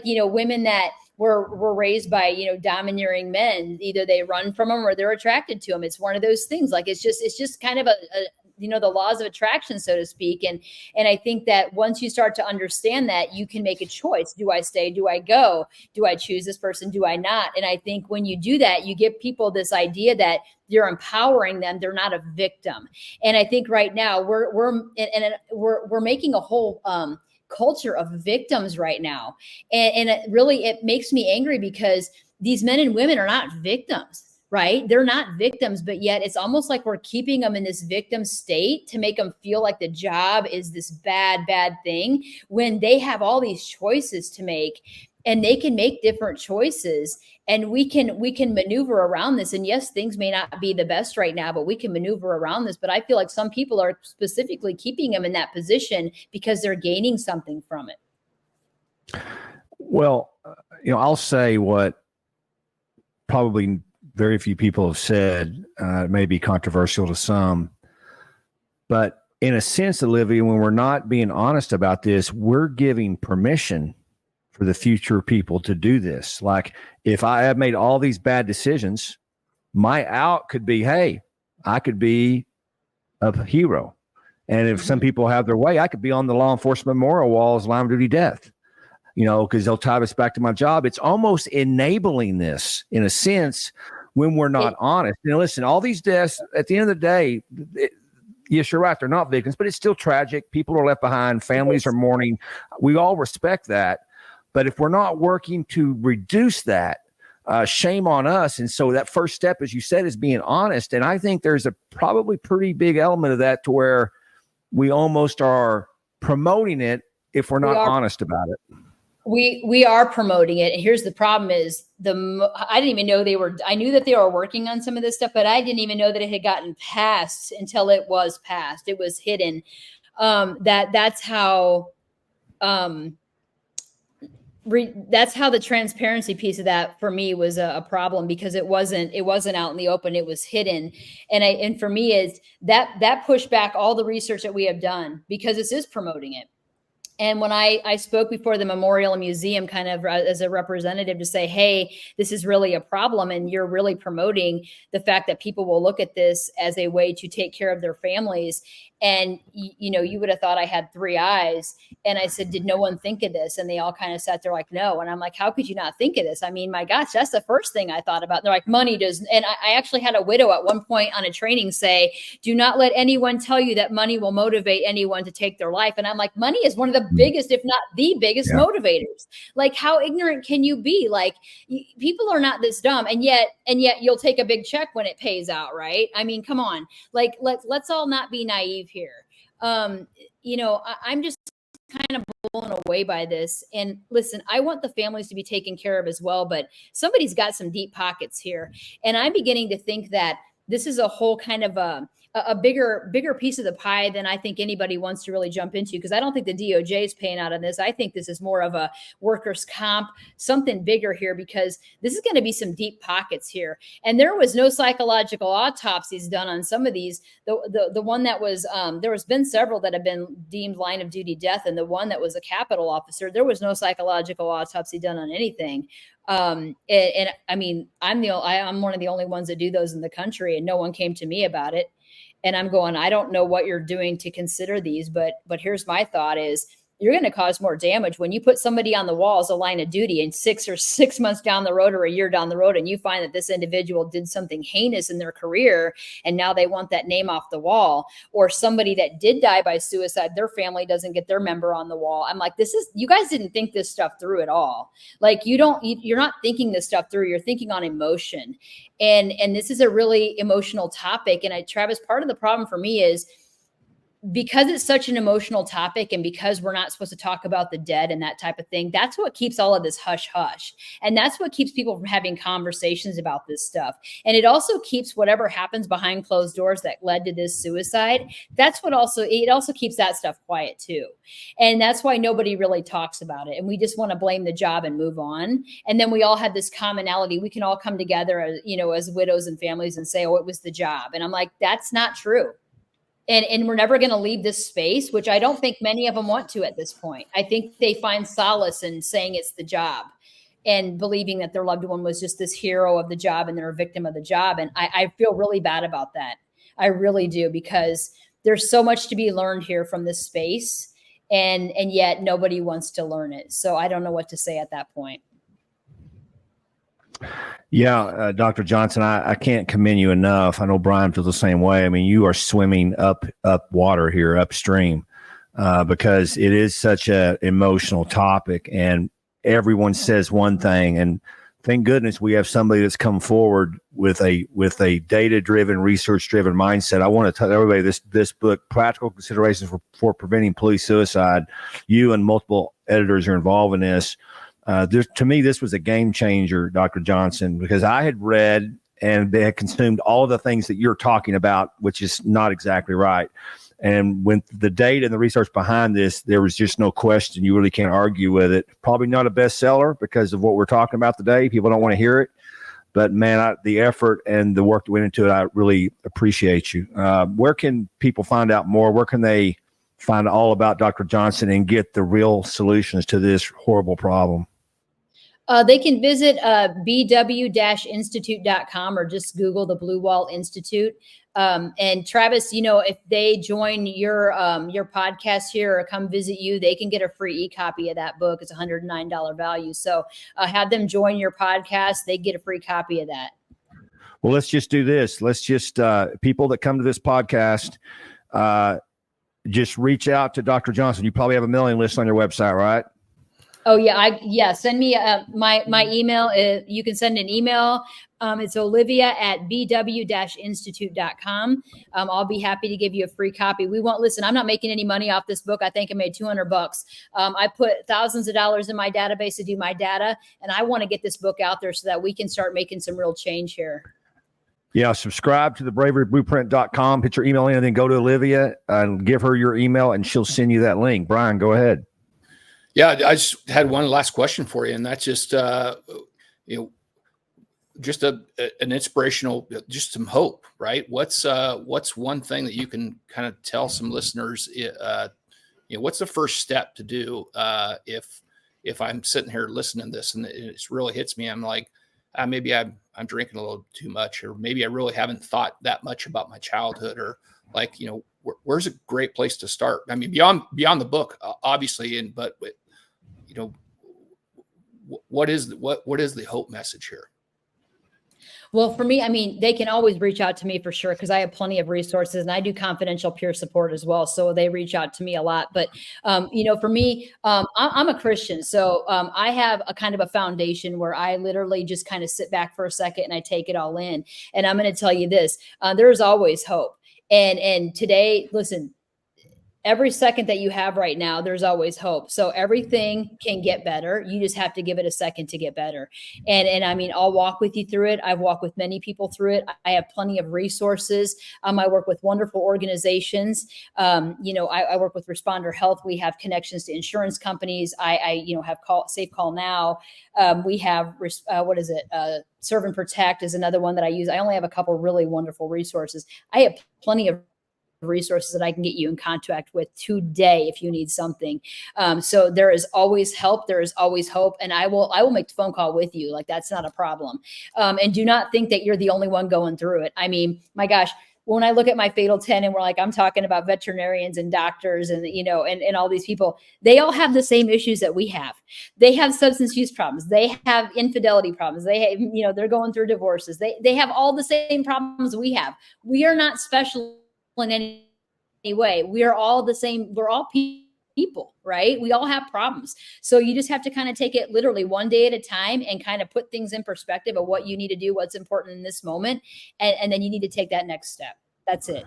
women that were raised by, domineering men. Either they run from them or they're attracted to them. It's one of those things. Like, it's just kind of the laws of attraction, so to speak. And I think that once you start to understand that, you can make a choice. Do I stay? Do I go? Do I choose this person? Do I not? And I think when you do that, you give people this idea that you're empowering them. They're not a victim. And I think right now we're making a whole, culture of victims right now. And it makes me angry because these men and women are not victims, right? They're not victims, but yet it's almost like we're keeping them in this victim state to make them feel like the job is this bad thing, when they have all these choices to make, and they can make different choices, and we can maneuver around this. And yes, things may not be the best right now, but we can maneuver around this. But I feel like some people are specifically keeping them in that position because they're gaining something from it. Well, I'll say what probably very few people have said. It may be controversial to some, but in a sense, Olivia, when we're not being honest about this, we're giving permission for the future people to do this. Like, if I have made all these bad decisions, my out could be, hey, I could be a hero. And if some people have their way, I could be on the law enforcement memorial wall as line of duty death, because they'll tie us back to my job. It's almost enabling this in a sense when we're not honest. Listen, all these deaths, at the end of the day, yes, you're right, they're not victims, but it's still tragic. People are left behind. Families are mourning. We all respect that. But if we're not working to reduce that, shame on us. And so that first step, as you said, is being honest. And I think there's a probably pretty big element of that to where we almost are promoting it if we're not honest about it. We are promoting it. And here's the problem is I didn't even know I knew that they were working on some of this stuff, but I didn't even know that it had gotten passed until it was passed. It was hidden. That's how the transparency piece of that for me was a problem, because it wasn't out in the open. It was hidden. And for me is that pushed back all the research that we have done, because this is promoting it. And when I spoke before the memorial and museum kind of as a representative to say, hey, this is really a problem, and you're really promoting the fact that people will look at this as a way to take care of their families. And, you would have thought I had 3 eyes. And I said, did no one think of this? And they all kind of sat there like, no. And I'm like, how could you not think of this? I mean, my gosh, that's the first thing I thought about. They're like, money does. And I actually had a widow at one point on a training say, do not let anyone tell you that money will motivate anyone to take their life. And I'm like, money is one of the biggest, if not the biggest motivators. Like, how ignorant can you be? Like, people are not this dumb. And yet you'll take a big check when it pays out. Right. I mean, come on, like, let's all not be naive here. I'm just kind of blown away by this. And listen, I want the families to be taken care of as well, but somebody's got some deep pockets here. And I'm beginning to think that this is a whole kind of a bigger piece of the pie than I think anybody wants to really jump into, because I don't think the DOJ is paying out on this. I think this is more of a workers' comp, something bigger here, because this is going to be some deep pockets here. And there was no psychological autopsies done on some of these. The one that was, there has been several that have been deemed line of duty death. And the one that was a Capitol officer, there was no psychological autopsy done on anything. And I mean, I'm one of the only ones that do those in the country, and no one came to me about it. And I'm going, I don't know what you're doing to consider these, but here's my thought is, you're going to cause more damage when you put somebody on the wall as a line of duty, and 6 months down the road or a year down the road, and you find that this individual did something heinous in their career, and now they want that name off the wall. Or somebody that did die by suicide, their family doesn't get their member on the wall. I'm like, you guys didn't think this stuff through at all. Like, you're not thinking this stuff through. You're thinking on emotion. And this is a really emotional topic. And Travis, part of the problem for me is, because it's such an emotional topic, and because we're not supposed to talk about the dead and that type of thing, that's what keeps all of this hush hush. And that's what keeps people from having conversations about this stuff. And it also keeps whatever happens behind closed doors that led to this suicide. It also keeps that stuff quiet too. And that's why nobody really talks about it. And we just want to blame the job and move on. And then we all have this commonality. We can all come together as widows and families and say, oh, it was the job. And I'm like, that's not true. And we're never going to leave this space, which I don't think many of them want to at this point. I think they find solace in saying it's the job and believing that their loved one was just this hero of the job and they're a victim of the job. And I feel really bad about that. I really do, because there's so much to be learned here from this space, and yet nobody wants to learn it. So I don't know what to say at that point. Yeah, Dr. Johnson, I can't commend you enough. I know Brian feels the same way. I mean, you are swimming up water here, upstream, because it is such an emotional topic, and everyone says one thing. And thank goodness we have somebody that's come forward with a data-driven, research-driven mindset. I want to tell everybody this book, Practical Considerations for Preventing Police Suicide. You and multiple editors are involved in this. To me, this was a game changer, Dr. Johnson, because I had read and they had consumed all of the things that you're talking about, which is not exactly right. And when the data and the research behind this, there was just no question. You really can't argue with it. Probably not a bestseller because of what we're talking about today. People don't want to hear it. But man, the effort and the work that went into it, I really appreciate you. Where can people find out more? Where can they find all about Dr. Johnson and get the real solutions to this horrible problem? They can visit bw-institute.com or just Google the Blue Wall Institute. And Travis, if they join your podcast here or come visit you, they can get a free e-copy of that book. It's a $109 value. So have them join your podcast. They get a free copy of that. Well, let's just do this. Let's just, people that come to this podcast, just reach out to Dr. Johnson. You probably have a mailing list on your website, right? Oh yeah. Send me my email. You can send an email. It's olivia@bw-institute.com. I'll be happy to give you a free copy. I'm not making any money off this book. I think I made $200. I put thousands of dollars in my database to do my data, and I want to get this book out there so that we can start making some real change here. Yeah, subscribe to the braveryblueprint.com, put your email in, and then go to Olivia and give her your email, and she'll send you that link. Brian, go ahead. Yeah, I just had one last question for you, and that's just just an inspirational, just some hope, right? What's one thing that you can kind of tell some listeners? What's the first step to do if I'm sitting here listening to this and it really hits me? I'm like, maybe I'm drinking a little too much, or maybe I really haven't thought that much about my childhood, or like, where's a great place to start? I mean, beyond the book, obviously, but what is the hope message here? Well, for me, I mean, they can always reach out to me for sure, because I have plenty of resources and I do confidential peer support as well. So they reach out to me a lot. But, for me, I'm a Christian. So I have a kind of a foundation where I literally just kind of sit back for a second and I take it all in. And I'm going to tell you this, there's always hope. And today, listen, every second that you have right now, there's always hope. So everything can get better. You just have to give it a second to get better. And I mean, I'll walk with you through it. I've walked with many people through it. I have plenty of resources. I work with wonderful organizations. I work with Responder Health. We have connections to insurance companies. I have Safe Call Now. We have, Serve and Protect is another one that I use. I only have a couple really wonderful resources. I have plenty of resources that I can get you in contact with today if you need something. So there is always help. There is always hope. And I will make the phone call with you. Like, that's not a problem. And do not think that you're the only one going through it. I mean, my gosh, when I look at my fatal 10 and we're like, I'm talking about veterinarians and doctors and, and all these people, they all have the same issues that we have. They have substance use problems. They have infidelity problems. They have, they're going through divorces. They have all the same problems we have. We are not special in any way. We are all the same. We're all people, right? We all have problems. So you just have to kind of take it literally one day at a time and kind of put things in perspective of what you need to do, what's important in this moment. And then you need to take that next step. That's it.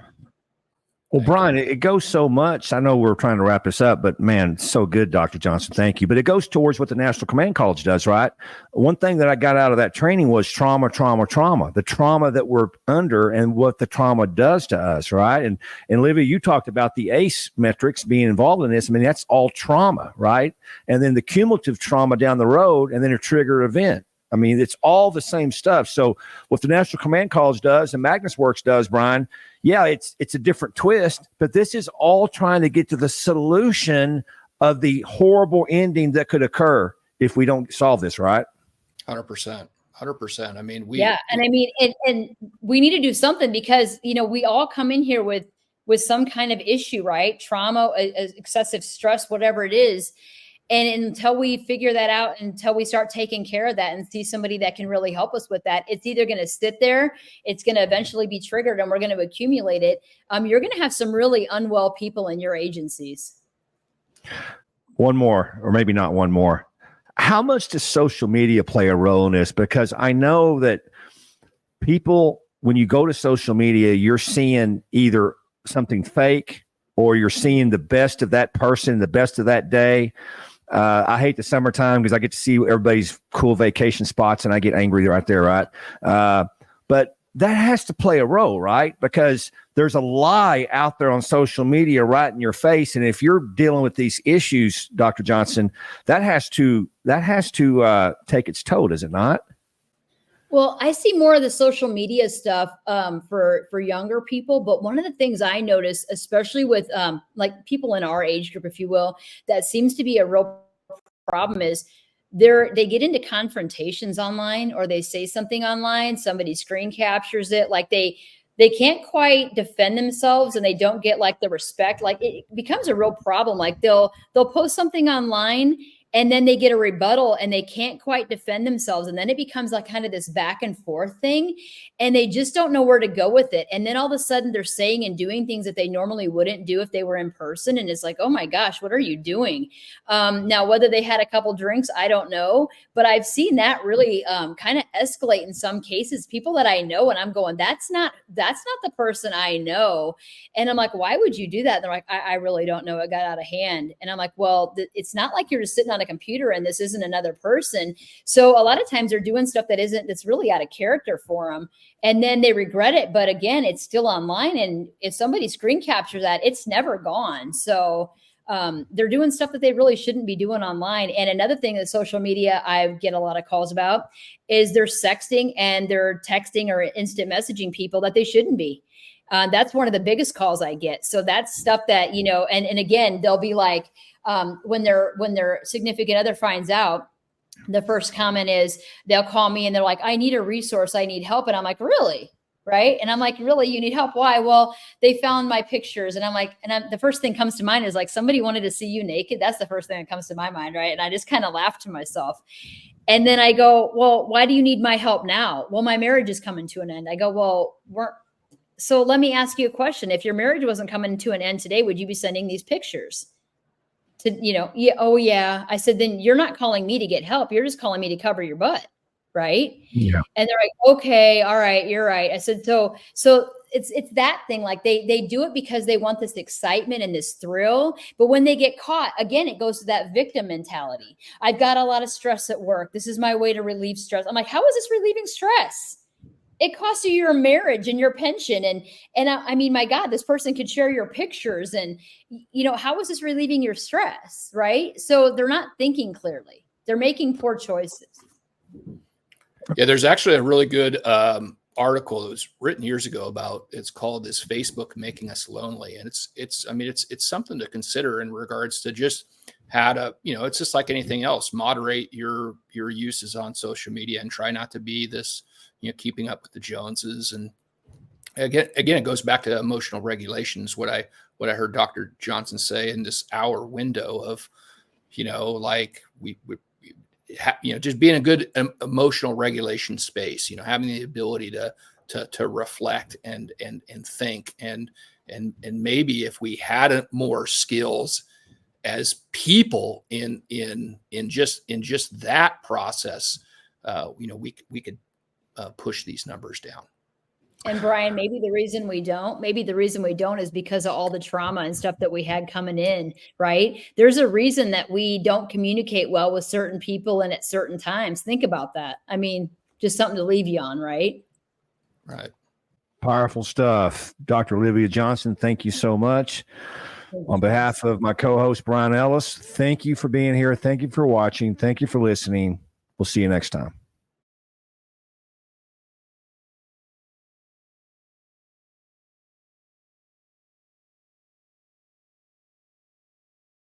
Well, Brian, it goes so much. I know we're trying to wrap this up, but man, so good, Dr. Johnson. Thank you. But it goes towards what the National Command College does, right? One thing that I got out of that training was trauma, the trauma that we're under and what the trauma does to us, right? And Olivia, you talked about the ACE metrics being involved in this. I mean, that's all trauma, right? And then the cumulative trauma down the road and then a trigger event. I mean, it's all the same stuff. So what the National Command College does and Magnus Works does, Brian, yeah, it's a different twist, but this is all trying to get to the solution of the horrible ending that could occur if we don't solve this, right? 100%. I mean, and we need to do something because, we all come in here with some kind of issue, right? Trauma, excessive stress, whatever it is. And until we figure that out, until we start taking care of that and see somebody that can really help us with that, it's either going to sit there, it's going to eventually be triggered, and we're going to accumulate it. You're going to have some really unwell people in your agencies. One more, or maybe not one more. How much does social media play a role in this? Because I know that people, when you go to social media, you're seeing either something fake or you're seeing the best of that person, the best of that day. I hate the summertime because I get to see everybody's cool vacation spots and I get angry right there, right? But that has to play a role, right? Because there's a lie out there on social media right in your face. And if you're dealing with these issues, Dr. Johnson, that has to take its toll, does it not? Well, I see more of the social media stuff for younger people. But one of the things I notice, especially with like people in our age group, if you will, that seems to be a real problem is they get into confrontations online or they say something online. Somebody screen captures it. Like they can't quite defend themselves and they don't get like the respect. Like it becomes a real problem. Like they'll post something online and then they get a rebuttal and they can't quite defend themselves. And then it becomes like kind of this back and forth thing. And they just don't know where to go with it. And then all of a sudden they're saying and doing things that they normally wouldn't do if they were in person. And it's like, oh my gosh, what are you doing? Now, whether they had a couple drinks, I don't know. But I've seen that really kind of escalate in some cases. People that I know and I'm going, that's not the person I know. And I'm like, why would you do that? And they're like, I really don't know. It got out of hand. And I'm like, well, it's not like you're just sitting on a computer and this isn't another person. So a lot of times they're doing stuff that's really out of character for them. And then they regret it. But again, it's still online. And if somebody screen captures that, it's never gone. So they're doing stuff that they really shouldn't be doing online. And another thing that social media I get a lot of calls about is they're sexting and they're texting or instant messaging people that they shouldn't be. That's one of the biggest calls I get. So that's stuff that, and again, they'll be like, when their significant other finds out, the first comment is they'll call me and they're like, I need a resource. I need help. And I'm like, really? Right. And I'm like, really, you need help? Why? Well, they found my pictures. And I'm like, the first thing comes to mind is like, somebody wanted to see you naked. That's the first thing that comes to my mind. Right. And I just kind of laughed to myself. And then I go, well, why do you need my help now? Well, my marriage is coming to an end. I go, well, so let me ask you a question. If your marriage wasn't coming to an end today, would you be sending these pictures? Yeah. Oh yeah. I said, then you're not calling me to get help. You're just calling me to cover your butt. Right. Yeah. And they're like, okay, all right. You're right. I said, so it's that thing. Like they do it because they want this excitement and this thrill. But when they get caught again, it goes to that victim mentality. I've got a lot of stress at work. This is my way to relieve stress. I'm like, how is this relieving stress? It costs you your marriage and your pension. And I mean, my God, this person could share your pictures and, how is this relieving your stress? Right. So they're not thinking clearly. They're making poor choices. Yeah. There's actually a really good article that was written years ago it's called "Is Facebook Making Us Lonely?" And it's something to consider in regards to just how to, it's just like anything else, moderate your uses on social media and try not to be this, keeping up with the Joneses and again, it goes back to emotional regulations. What I heard Dr. Johnson say in this hour window of, like we just being a good emotional regulation space, having the ability to reflect and think and maybe if we had more skills as people in just that process, we could push these numbers down. And Brian, maybe the reason we don't is because of all the trauma and stuff that we had coming in, right? There's a reason that we don't communicate well with certain people and at certain times. Think about that. I mean, just something to leave you on, right? Right. Powerful stuff. Dr. Olivia Johnson, thank you so much. On behalf of my co-host, Brian Ellis, thank you for being here. Thank you for watching. Thank you for listening. We'll see you next time.